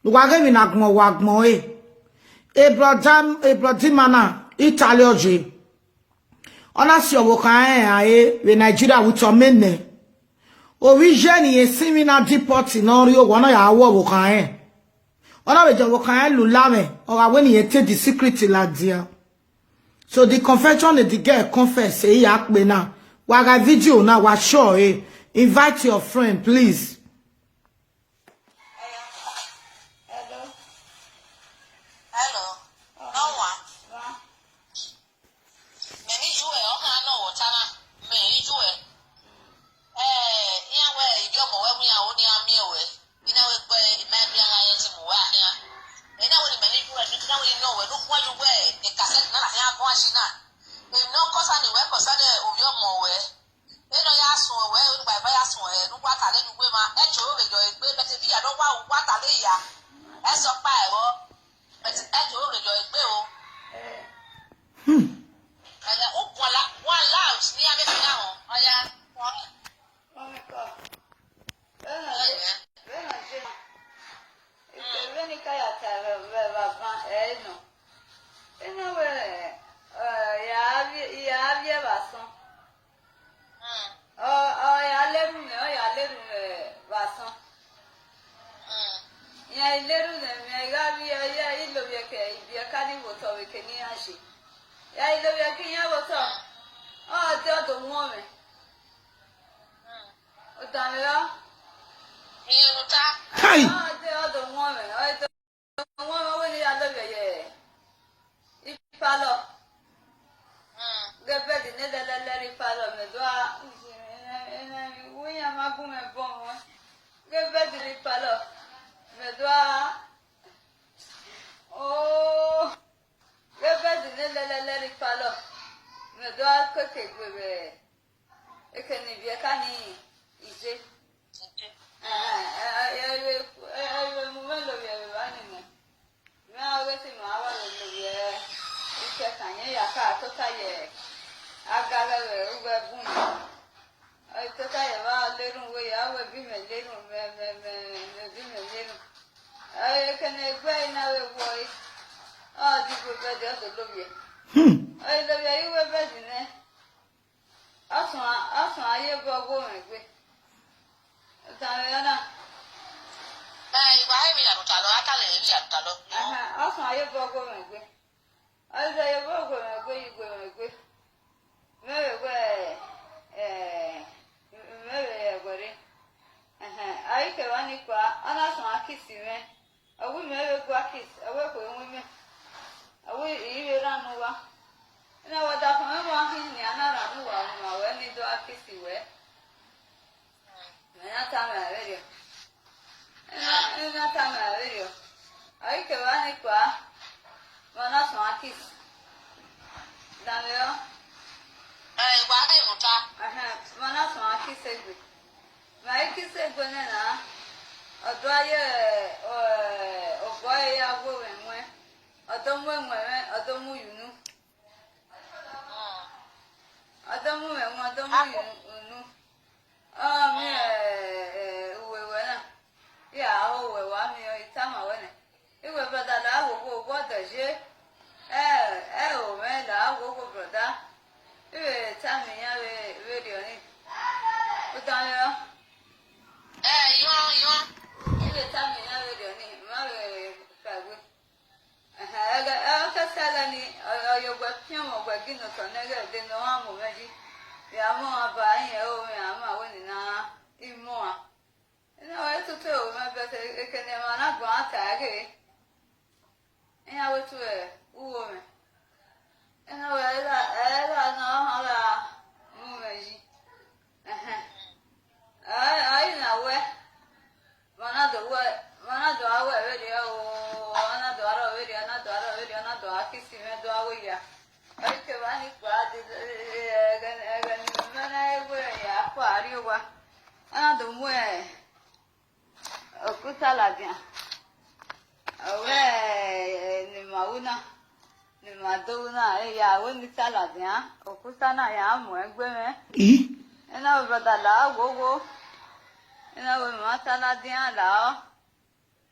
Wagemi na gmo wagmo Broda mana Italy oje. Ona si owokan we Nigeria with your men. Origin ye simi na deport no rio wona ya awo owokan Ona we jo owokan lulame or when he take the secret like dia. So the confession the girl confess say yakbe na. Waga video na wa sure invite your friend please.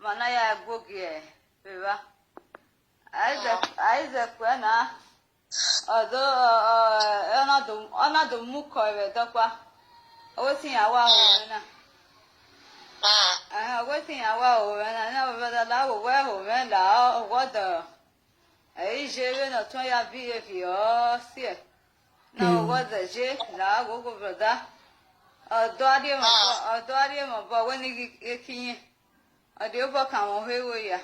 Manaya Gogie, Viva. Isaac, Quena. Although another muko, Wetin awa o na. Wetin awa o na na bada la o we o me la o godo. Je we no ton ya behavior sie. Na o godo je la go go broda. Doari mo bo we ni ekinye. Ade obo kan wo he wo ya.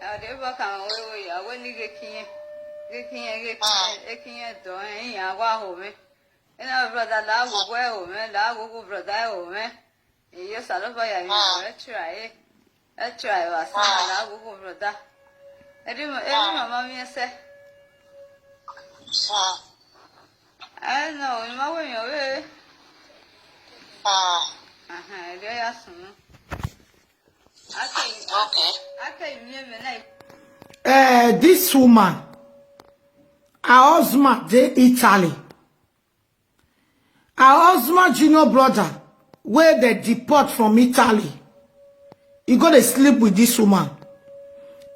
Ade obo kan wo ya we ni ekinye. Ekinye do en ya wa ho me. Ina brother la go we o me la go brother o me. Iyo saloba ya mi try. Try wa sa la go brother. Eri mama mi se. No, ma we yo we. Eri ya sunu. Okay, mi me na. This woman, her husband, they Italy. Her husband, junior brother, where they deport from Italy. You go to sleep with this woman.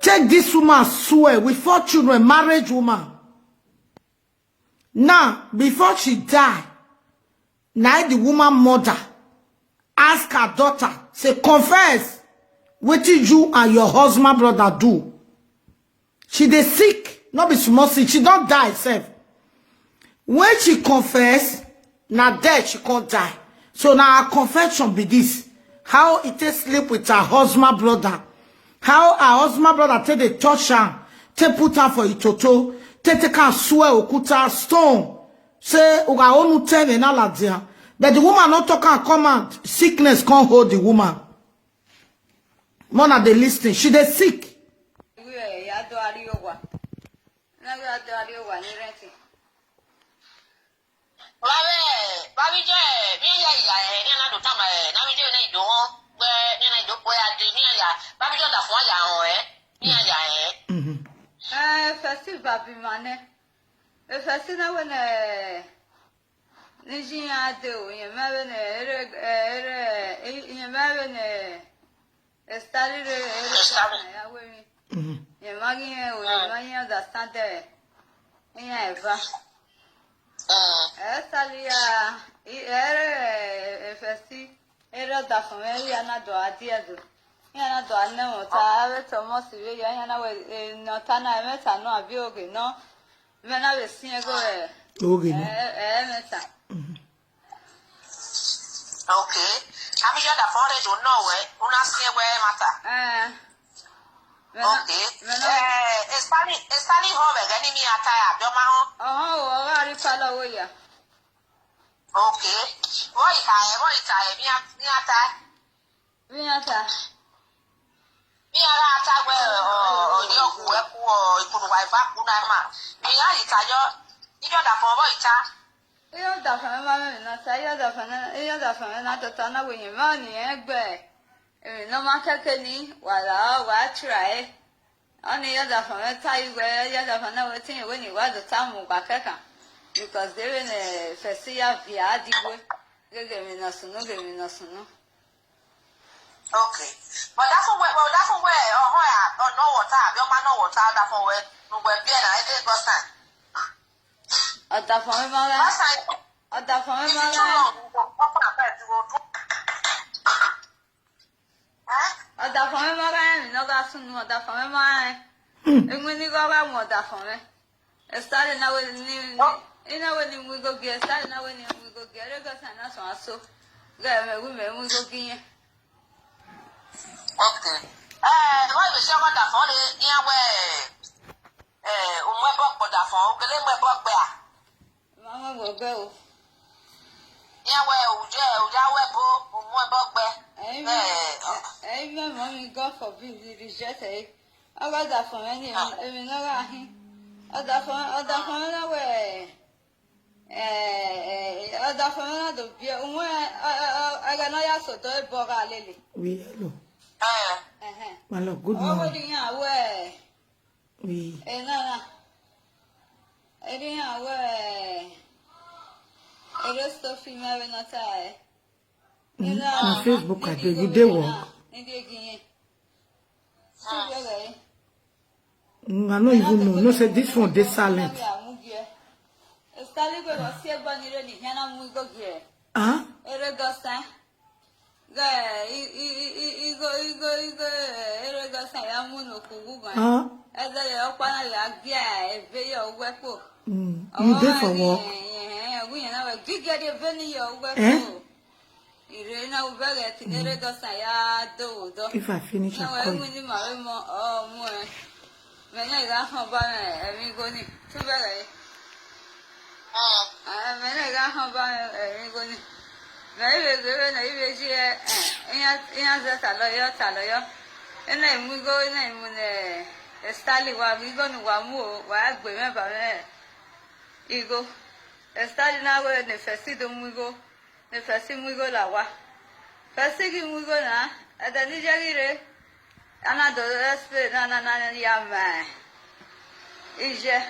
Take this woman, swear, with 4 children, married woman. Now, before she die, now the woman mother ask her daughter, say, confess, what did you and your husband brother do? She dey sick, not be small sick, she don't die herself. When she confess, now dead she can't die. So now her confession be this. How it takes sleep with her husband brother. How her husband brother take the touch her, take put her for itoto, take her swear okuta stone. Say uga onu ten and all that there. But the woman not talk and command. Sickness can't hold the woman. Mona they listening. She dey sick. Festival be mane. Festival when Nijiya do you marry you marry study you magi understand there. Yeah, Salia festi era da famiglia na do adiado. Yana do anemo ta ave tomo siwe yana we no tana meta no abioge no. Mena we sin go meta. Okay. I'm sure the father don't know where una see where matter. Okay. Espali home gani mi ataya bioma ho. O ari pala oya. Okay. Boy kai mi ata. Mi ata. Mi ara ata we o ni oku eku o ikunu wife kuna ma. Mi ya itayo ijo da fo boy ita. Iyo da fa ma na sa iyo da fa na to na we yin ma ni egbe. No ma keke ni wala wa try. Only other from a tie where the other from Wetin when you was the time of Bakaka. Because they're in a Festia via Dibu. They gave me no sooner. Okay. But that's where or no water, your man no water, that's where no where Vienna, I did go stand. At the family, at the family, at the family, no gas, no, the family. And when you go around with that family, started now with when we go get started now when we go get it, and that's also women we go get. Okay. Why we show that for the near where for that for get Mama will go. Yeah, well, Amen, mommy, God forbid you reject it. I got that from any other phone away. Other phone to be I got no answer to a boga lily. Oui, hello. My love, good morning. morning. Away. Oui. No. Away. It is still female in a tie. On Facebook, I do. You do work. I don't even know. No, say this one, they silent. Huh? You there for work? If I finish, I'll call you. Igo, estali na we ne fesi do muigo, ne fesi muigo la wa. Fesi ki muigo na, adani jagire, ana do espe na ya ma. Ije.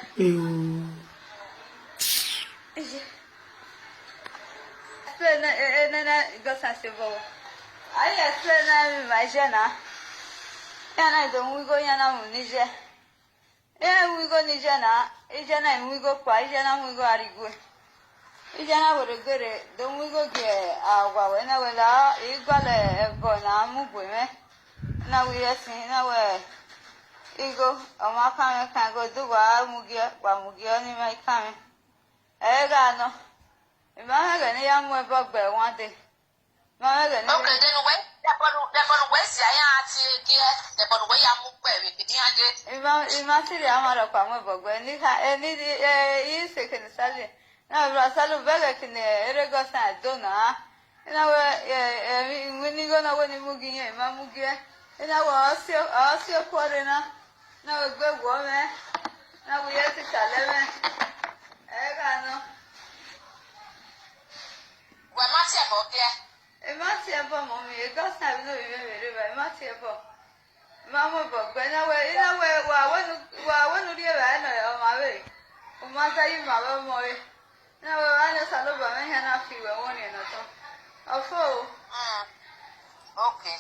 Espe na go sansibo. Ai espe na ma jena. Yana do muigo yana munije. We go Nijana, Ijana, we go Pai, Jana, we go Arigwe. Ijana would a good, don't we go get our when I will out, Igale, Bona, Mugwe. Now we are seeing our ego, or my coming can go do while Mugiani may come. Egano. If I had a young way bugbear one day. Okay, then wait. That West, I the way I'm moving. If I see the Amara Pamabo, when any second Sally. Now, Rasalu Vega can Eregos and Donna. And I when you go now when you move in, Mamugia, and I was also quarter. Now a good woman. Now we have to 11. Egano. Well, much about there. It must have a mommy, it does have no very much about Mamma Bob, when I were in a way, one of the other on my way. Mother, you, my boy. Now, I know some of them have fever one in a top. A fool. Okay.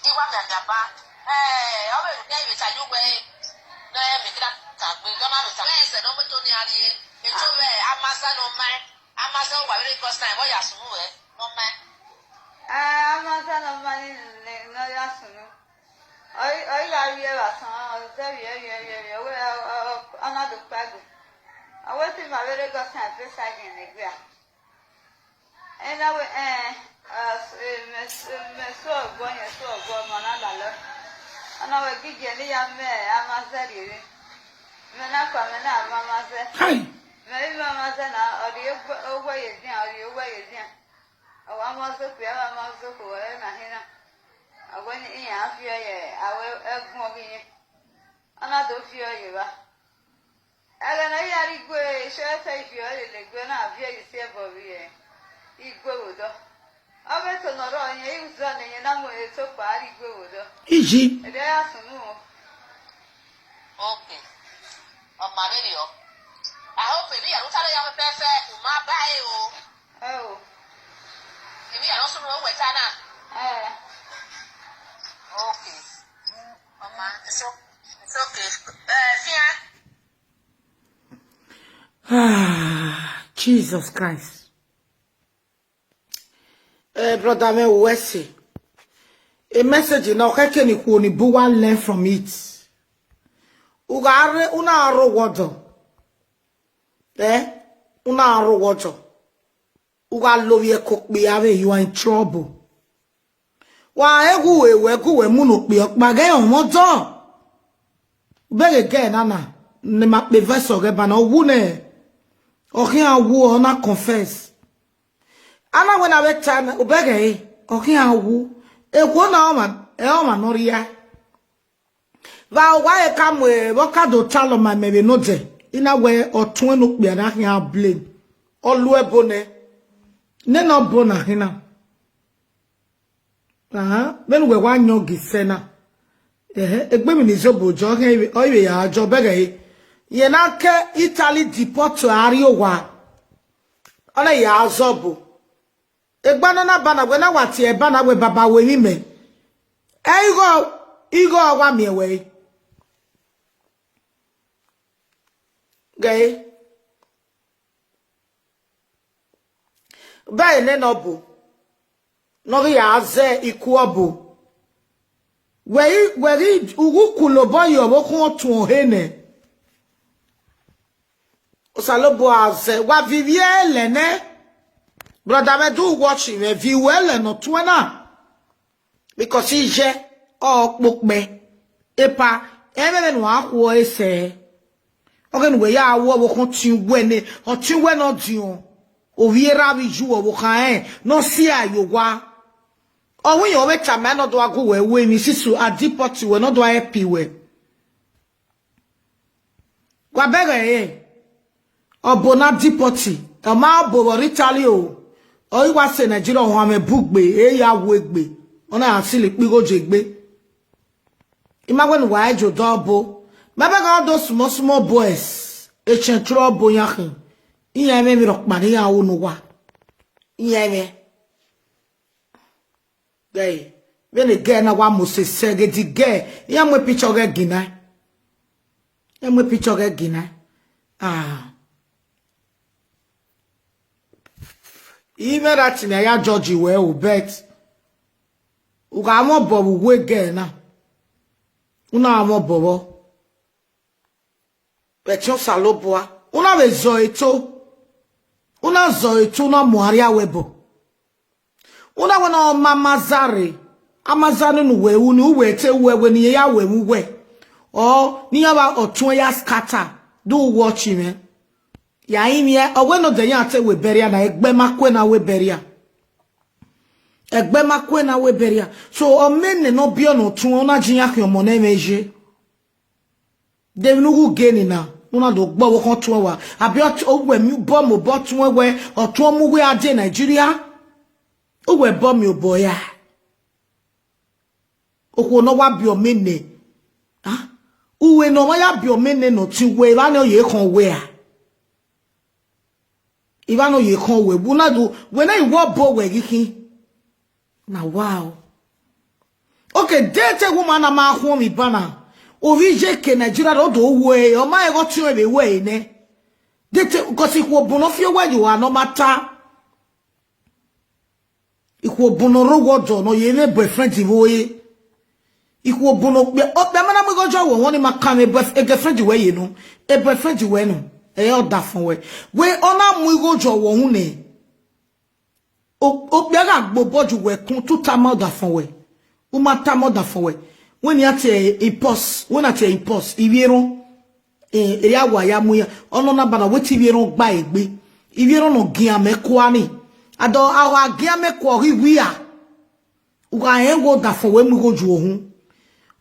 You want that back? I will tell you that you way. Make that we don't have to less than over 20 years. It's over. I must know my Amazon, what really cost time. What you are I'm not of money, no, Yasunu. I got you a son, another bag. I went in my very good time, this again, the grass. And I will, so going and so go, Manala. And I will give you a young man, I must tell you. When I come and out, Mamma said, maybe Mamma said, or the way is now, your way is now. I was so clear, I was so cool, and I went in after I will more in another fear you are. I don't know, I go, shall take you early, go now, here you see above here. You go, though. I went to not on you, son, and your number is so far, you go, though. Easy. There are some more. Okay. On my radio. I hope maybe I will tell you I'm a perfect, my bio. Oh. Maybe I also know where Tana. Okay. Mama, it's okay. Jesus Christ. Brother me Wetin. A message now can you learn from it. Ugare una aro water. Una aro water. Uga love ye cook be ave, you are in trouble. Why we munu be bagay on motor. Beg again, Anna. Ne ma be vessel bana wune. Okay, I will not confess. Anna when I wait time, obey, okay, I will. A woman, Noria. Why come with what kind of tell my maybe not in a way or 20 be an blame. Or lue bonnet. Neno bona hina. Men we wan yo gisena. Egbe mi nizobo jo oye ya jo bege. Ye na ke Italy deport to Ariowa. Ona ya azobo. Egba na bana we na wati e bana we baba we mi me. Igo wa mi we. Gay. Ba ene no bu. No ya ze iku obu. Weri ugu kulobo yo wo kun tun hene. Osalobo aze wa vivie lene. Brother me do watch me view well no twena. Because he je o pokme epa ebe no akwo ese. Ogen we ya wo wo kun tin we ne o tin we no dion. O viera bi ju wo kan no si ayogwa. O we yo we chama no do ago we mi sisu adipoti we no do happy we. Kwa bere obona dipoti o ma bo Marital o. O iwa se Nigeria ho ame bugbe e ya wo egbe. Ona asili pigo jegbe. Imagine why jo double. Maybe all those small boys. E chentrol boyakin. Iye me mi rock mani ya unu wa. Iye me. Gay. When again na wa mose sege di gay. Iye mwe picture ge gina. Iye mwe picture ge gina. Even that in ya Georgie we o bet. Uga amo bobo we ge na. Una amo bobo. Petio saloboa. Una we zo eto. Una zo eto na muaria webo. Una wana mamazare. Amazanu nu we unu we te we ni ya we mu we. Oh, ni ya ba otun ya scatter. Do watch me. Ya imi e owe no de ya te we beria na egbe makwe na we beria. Egbe makwe na we beria. So o men no bio no tun ona jinya ke omo na meje. De nugu geni na. Una do gbo wo kan tun wa. Abi o we mi bo mo bo tun we otun mu we ade Nigeria. O we bo mi oboya. O ko no wa bi o mene. Ah? Uwe no wa ya bi o mene no ti we ba no ye kan we a. Ivano ye kan we bu na do when I wo bo we gikin. Na wow. Okay, date woman na ma ho mi bana. Orije ke Nigeria do we o ma e go tun e we ne. Date because ikwo bono fie we you are no matter. Ikwo bono rogo jo no ye ne boyfriend we. Ikwo bono be o be mana me go jo won ni ma kan e girlfriend we ye no. E boyfriend we no. E o da fun we ona mu go jo wo hu ne o be ga gbo boju we kun tu ta mo da fun we o ma ta mo da fun we when ya te e pos when at e pos iwiero e ya wa ya mu ya ono na bana we ti iwiero gba egbe iwiero no gian ameko ani ado awa gian ameko ri wi a u ga en go da fun we mu go ju ohun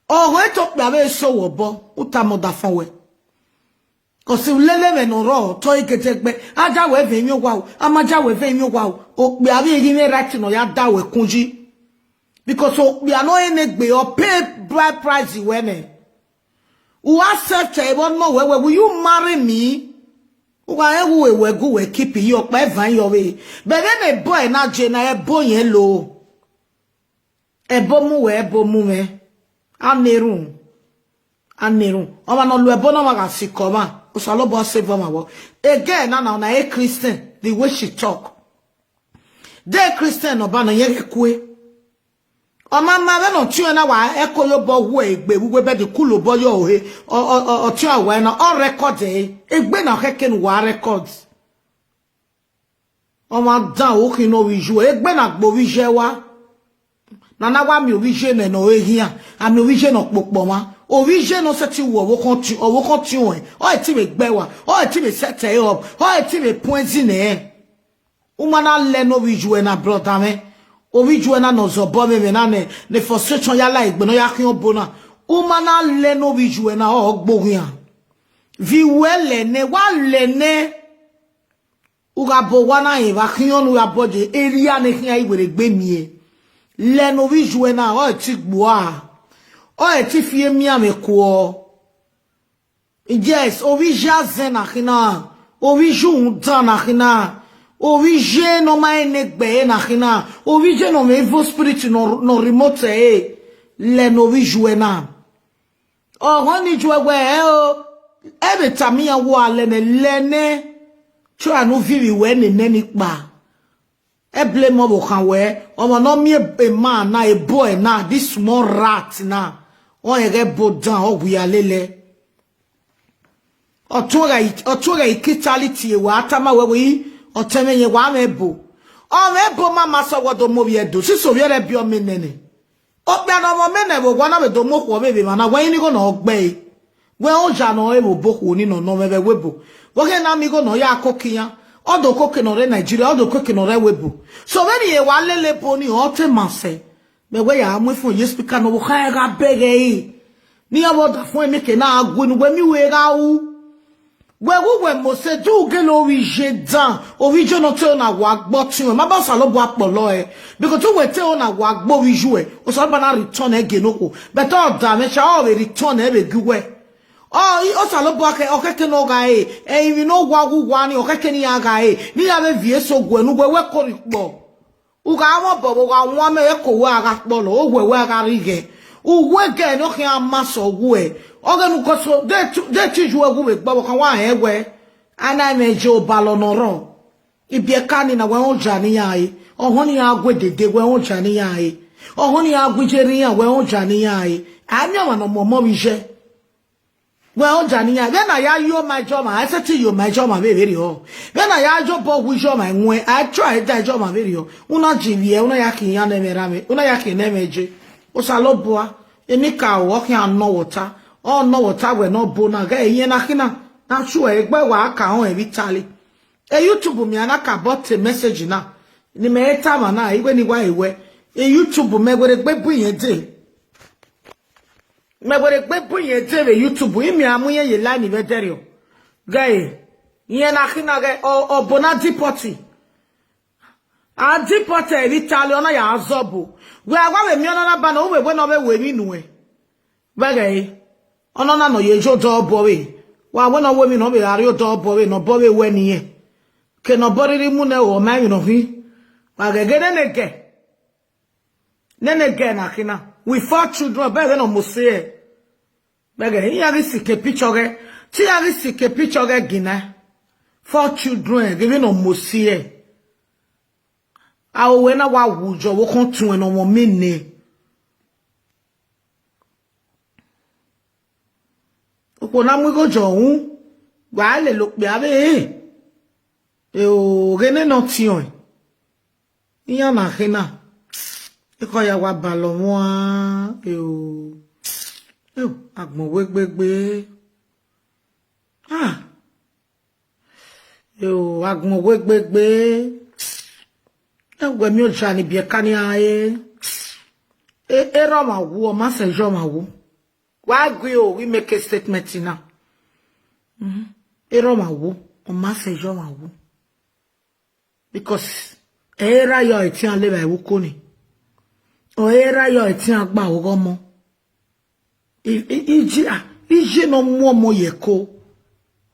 o ho to pe abe so wo bo o ta mo da fun we. Kosi ulele me no ro to iketegbe aja we ve mi ogwa o amaja we ve mi ogwa o pe abi yin ni right no ya da we kunji because o we are no enegbe o pay bride price we ne u accept e bon mo we will you marry me u ga e we go we keep you pa evan your way but then a boy na je na e bo yen lo e bo mu we e bo mu me anerun o ma no lo e bo no ma ga sikoma. Usalobo save my work. Again, now a Christian, the way she talk. They Christian obana ye kwe. O mama we no tun na wa eko yo bo wo egbe we be de kulo bo yo he o tun awa na on record egbe na keke no wa records. O ma dan o kin no wi ju egbe na gbo wi je wa. Na wa mi o wi je no ehia, ami o wi je no popo ma. Origin no set you wo continue or wo continue o ti me gbewa o ti me set e up o ti me point in e umana le no wiju na brother me o wiju na no zo bo me na ne frustration ya la igbe no ya kin obona umana le no wiju na o gbogun ya vi wele ne wa le ne uga bo wa na yin va kin onu ya boje area ne kin ayi were gbe mi e le no wiju na o ti gbo a o eti fie mi ameko yes ovi jazen akina ovi jun dan akina ovi je no ma enegbe na akina ovi je no me evil spirit no remote le no vi jouer na o honi jouer we o ebe tamia wo ale ne lene cho anu vivi we ne neni pa e blame mo kan we o mo no mi e man na e boy na this small rat na o ere bodan o wi alele otura ikitality wa atama we o temenye wa mebo o mebo mama so wodo mo bi edo siso bi ere bi o menene o pe no mo mene wo gwa na be do mo ko bebe mana wa ni go na ogbe we o ja no e wo boku ni no mebe webo wo ke na mi go no ya kokiya odo koke no re Nigeria odo koke no re webo so when ye wa lele poni o te manse me we ya amu fun ye speaker no wo ka ga bege ni abo da fun mi ke na agu ni we mi we ga wu we mo se do ge lo wi je dan o wi jo no te na wa gbo tin o ma ba sa lo bo apolo because to we te o na wa gbo wi ju o so ba na return again o ko but o da me sha o we return e be giwe o sa lo bo ke no ga we no gwa ni o ke ni ya ga ni ya be vie so gwa nu we ko ri po u ga mo bo wa won me ko wa ga po lo o we ga ri ge uwe ge no ke amaso we ogenu koso de tiju egu be gbo kan wa ewe ana meje obalo noro ibie kani na we onja ni yayi ohun ya agwedede we onja ni yayi ohun ya agwejeri ya we onja ni yayi anya wa no momo bi je we onja ni yayi na ya yo my job I say to you my job ma be very ho na ya job bo wi job my nwe I try that job ma very ho una jiwie una ya kin ya na merame una ya kin na meje o sa lo boa emi ka wo kin anno water oh no water we no bo na ga eyin na kina na chu egbe wa ka hon e vitali YouTube mi anaka bot message na ni me ta ma na igwe ni wa ewe YouTube me gwere gbe bu yen de be YouTube imi amuye ye line be derio guy yen na kina ga o bona dipoti a dipoti e vitali ona ya azobu we agwa we mi ona na ba na o we no be we mi nu e bagay ono na no ye jo do bowe wa wona wo mi no be ari o do bowe no bowe we ni e ke no boriri mu na o ma mi no hi wa gegede nene na kina we 4 children be no mo se bagay ya ri sike picture ge ti ya ri sike picture ge gina 4 children ge no mo se a o we na wa wujo wo kon tun e no mo mi ni ko na mu go johun wa le lo pe abe o gene no ti on iya na kina e ko ya wa ba lo won agbon wegbegbe agbon wegbegbe egbe mi o ja ni bi e kan ni aye ro ma wu o ma se jo ma wu why we make a statement now. Ero ma wo o ma se jo ma wo. Because era yo etian le ba wo ko ni. O era yo etian gba wo gomo. Ije no mo ye ko.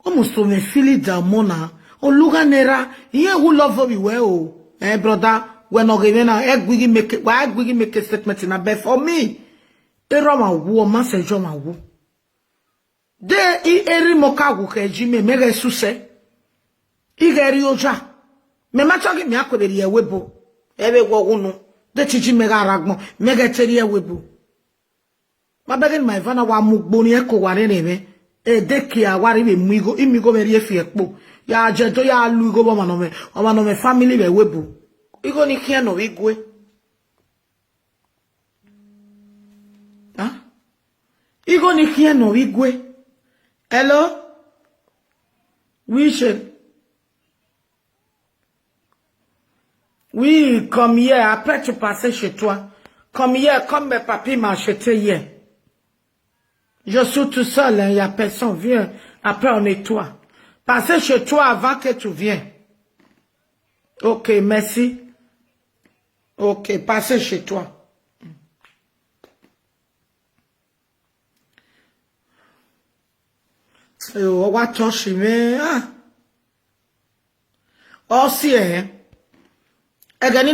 Almost to me feel it down mona. O luga nera, ye who love me well. Brother, when no given a make a statement in a bed for me. Ero ma wo ma se jo ma wo de eri moka gu ka jime mega suse igeri oja me ma chogi mi akoderi ewebo ebe gwo gunu de chichi mega ragmo mega teri ewebo ma begin my vana wa mugbo ni eko ware neme de ki awari be muigo imigo meri efi ekpo ya jeto ya lu igo bo ma no me family be webo igo ni kia no igwe Igo ni kia no igwe. Hello? Oui, chef. Oui, comme hier, après tu passais chez toi. Comme hier, comme mes papis m'achetaient hier. Je suis tout seul, il n'y a personne, viens. Après, on nettoie. Passez chez toi avant que tu viennes. Ok, merci. Ok, passez chez toi. What touch me? Also, again,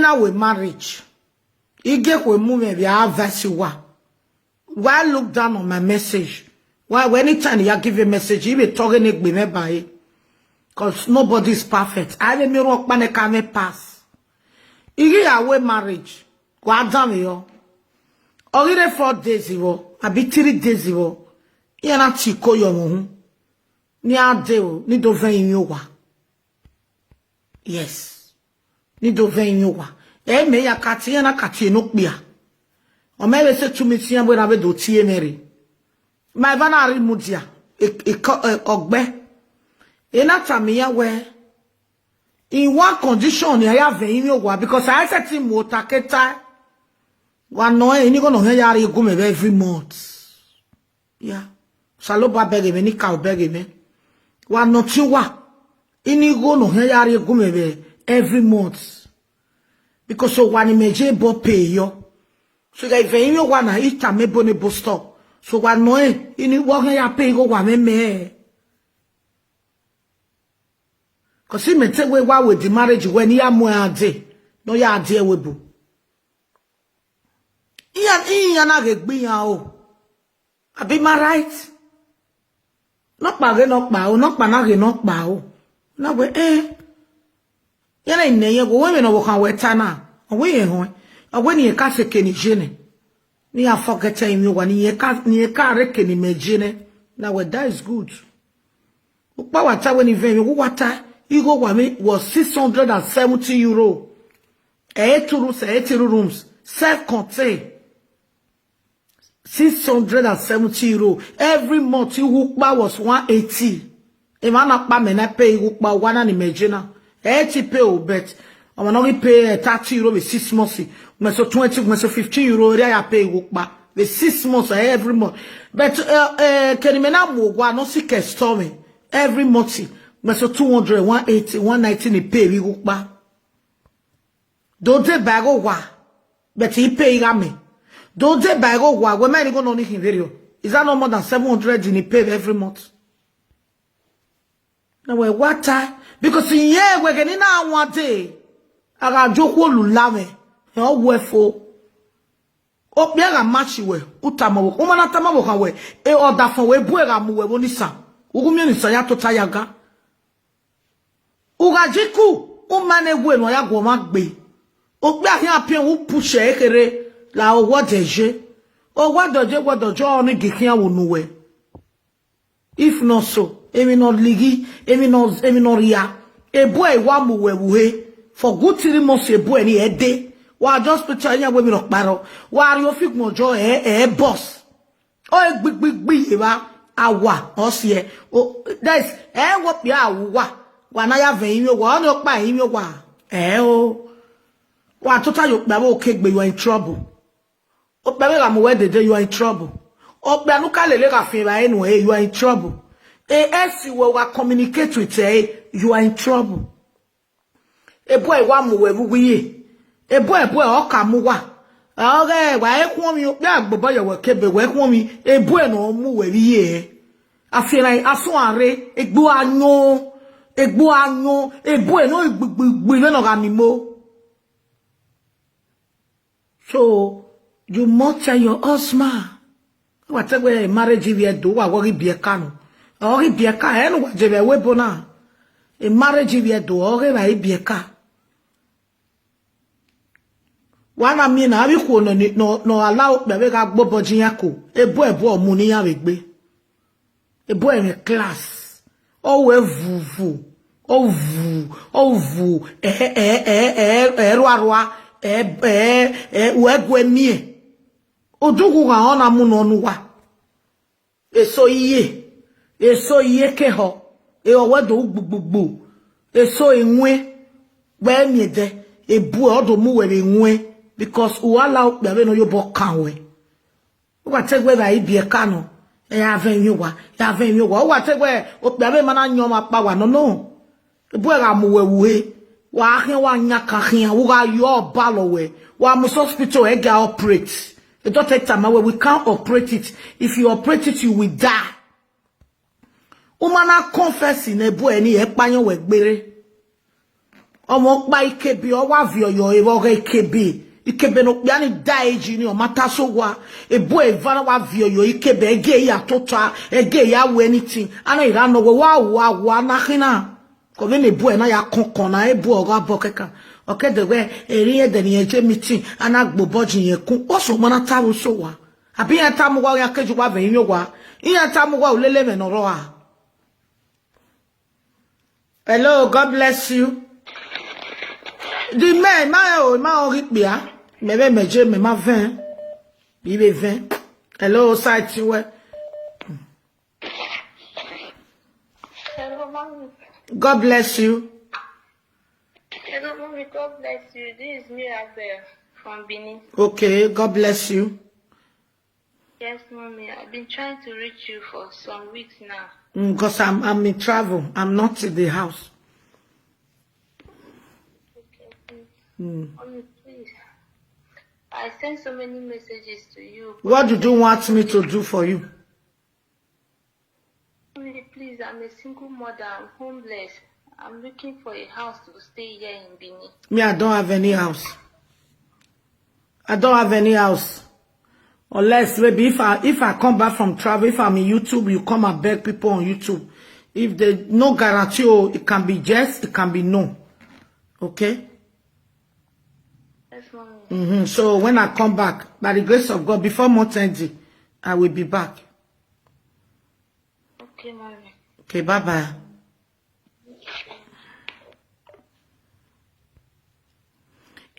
now with marriage, you get with moving via Vasiwa. Why look down on my message? Why, anytime you give a message, you be talking it with me by, because nobody is perfect. I let me rock man pass. Iri away marriage. Go down yo. Already 4 days ago, I be 3 days ago. You na chiko yo mo. Ni adeo, ni do ven yowa. Yes. Ni do ven yowa. Me ya kati na kati no bia. O me we se tumi ti yan bo na be do tie meri. My vanari mudia. Ogbe. Na tami ya we. In one condition, I have yowa because I said him motaketa. One no any go no yari go me every month. Yeah. Saloba beg me ni ka beg me. One no tiwa. Any go no yari go me every month. Because so one meje bo pay yo. So ga even yo one na ita me bone bo stop. So one no any wo ya pay go wa me. Cause he me take we wa with the marriage when ya mo ade. No ya ade we bu. Iyan na gegbi yan o. Abi ma right? Not pa o, not pa na ge not pa o. Na we yana ine ye go we no wo kan we ta na. O we ye ho. O we ni e ka se keni jene. Ni a forget him you ni e ka re keni me jene. Na we that is good. O pa wa ta we ni ven wo wata. Igo wa me was 670 euro. 80 rooms, self-contained. 670 euro. Every month, Hukba was 180. If I not pay, I pay Hukba 1 and imagine. 80 pay, but I will only pay 30 euro with 6 months. So 20, so 15 euro, I pay Hukba with 6 months every month. But, can you mena no see stormy every month. So 200, 180, 190 pay Hukba. Don't they bag wa, but he pay me. Don't they bag wa, we might go on in video. Is that no more than 700 in he pay every month? Now we water because in here we're getting now one day. I got joko lulame. No wefo. O biara match we. Utama wo. Umana tama wo kan we. E order for we buera mu we woni sa. Ugumye ni sa ya to tayaga. Ugajiku umane we no ya go ma gbe. O gbe ahin apin wo push e kere la owo deje. Owo doje oni gikin awonu we. If not so, emi no ligi, emi no ria. E boy wa mu we wuhe. For good 3 months e boy ni ede. Wa just picture nya we mi no paro. Wa ri ofik mojo boss. O gbigbi wa awa osie. O that's wo pia awa. Wa na ya ven yin wa no pa yin wa. O wa total yo gba wo kegbe you are in trouble. O pe we am we dede you are in trouble. O pe anu ka lele ka fin ba enu you are in trouble. As you will communicate with you are in trouble. A boy wa mu we wuye. A boy o ka mu wa. Okay, wa e kwon mi ya gbobo ye we kebe we kwon mi e boy no mu we ye. Afira aso are egbo anyo e boy no gbigbi no ga ni mo. So you must tell your husband whatever marriage we do wa worry be kanu. Ori bieka enu wajebe webo na. E marriage we do ori wa bieka. Wana mi na abi ko no allow bebe ga gbobo jiyan ko. Ebo omu ni yan we gbe. Ebo en class. O we vuvu. O vu. Roa. We gwe mi. Odugu ga ona mu no nu wa. Eso iye. Eso yeke ho e owedo gbugbu eso enwe gbe mi de ebu odo mu were enwe because uala okpe no yo bo kan we wa tegwe ba ibi e kanu e ya ven yowa wa tegwe okpe be mana nyo ma pa wa no ebu era mu we wa hin wa nya ka hin wo ga yo ba lo we wa mu hospital e ga operate it don't take time we can't operate it. If you operate it you will die. Umana confess in ebu eni epanyo wegbere. Omo pa ikebi o wa vi oyo ewo ikebi. ikebe no bia ni daeji ni o mata so wa ebo evana wa vio yo ikebe ege ya tota ege ya we anything ana ira no wa na khina ko be ne bu e na ya konkon na ebu oga bokeka okede we eri e de ni eje meeting ana gbo boji yen kun o so mana tawo so wa abi ya tamu wa ya keju wa ve yin wa iya tamu wa olele me no ro wa. Hello, God bless you. The man, ma ripia. Mebe meje me ma 20. Bibe 20. Hello, site we. Hello, mommy. God bless you. Hello, mommy. God bless you. This is Marital from Benin. Okay, God bless you. Yes, mommy. I've been trying to reach you for some weeks now. Because I'm in travel. I'm not in the house. Okay, please. Mommy, please. I sent so many messages to you. What do you want me to do for you? Mommy, please. I'm a single mother. I'm homeless. I'm looking for a house to stay here in Benin. Me, I don't have any house. I don't have any house. Unless maybe if I come back from travel, if I'm in YouTube, you come and beg people on YouTube. If they no guarantee, it can be yes, it can be no. Okay? Yes, mommy. So when I come back, by the grace of God, before month ending, I will be back. Okay, mommy. Okay, bye-bye.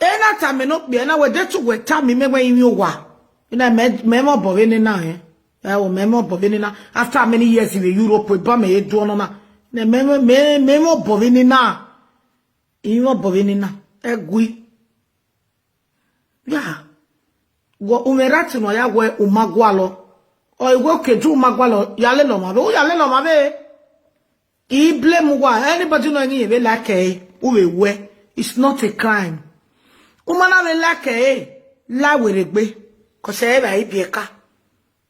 Ena time no be na we dey to we time me when you wa. Ina memo bovini na eh. O memo bovini na after many years in Europe we ba me do no na. Na memo bovini na. Imo bovini na. Egui. Ya. Go umerati no ya we umagwalo. O iwo keju umagwalo yale lo mabe. O yale lo mabe. I blame wa anybody no any be like we. It's not a crime. Umana be like la weregbe. Kose eba ibieka.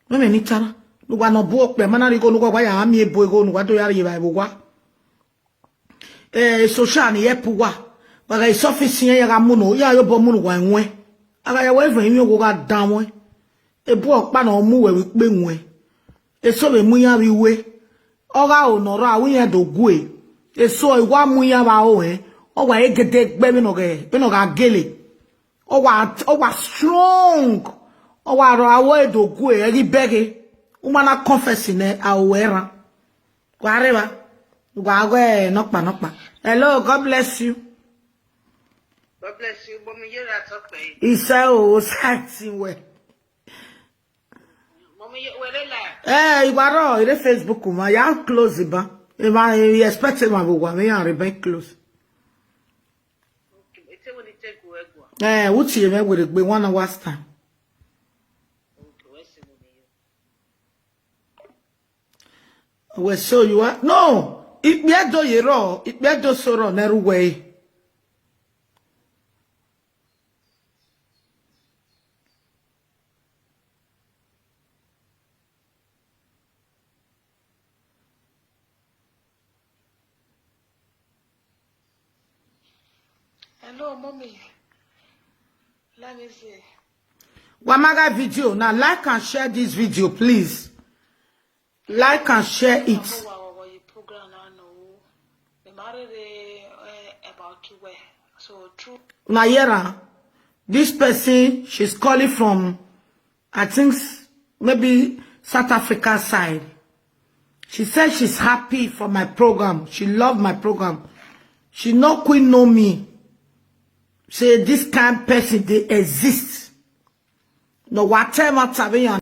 No me ni tara. Nuwa no bo pe mana ri go nuwa wa ya ami ebo ego nuwa do ya ri ba wa. Social ni epu wa. Ba ga office yen ya ga mu no ya yo bo mu no wa nwe. Aga ya we ven mi go ga dan we. Ebu opa na mu we wi pe nwe. Eso be mu ya ri we. Oga onoro awu yen do gue. Eso iwa mu ya ba o he. O wa egede gbe mi no ge. Be no ga gele. O wa strong. O wa ro awo edogu e ri bege umana confess ne awera wareba gwa nokpa. Hello, God bless you. God bless you. Mommy, you are talking. Isa o satin we. Mommy, you were iwaro ire Facebook ma ya close ba. E ma expect ma bo wa me ya be close. Okay, it's when it take go. Uti me we gbe 1 hour's time. We show you what? No, it be do yero, it be do soro neru way. Hello, mommy. Let me see. Wamaga video. Now like and share this video, please. Like and share it. Nayera, this person, she's calling from, I think, maybe South Africa side. She said she's happy for my program. She loved my program. She no queen know me. Say this kind of person, they exist. No whatever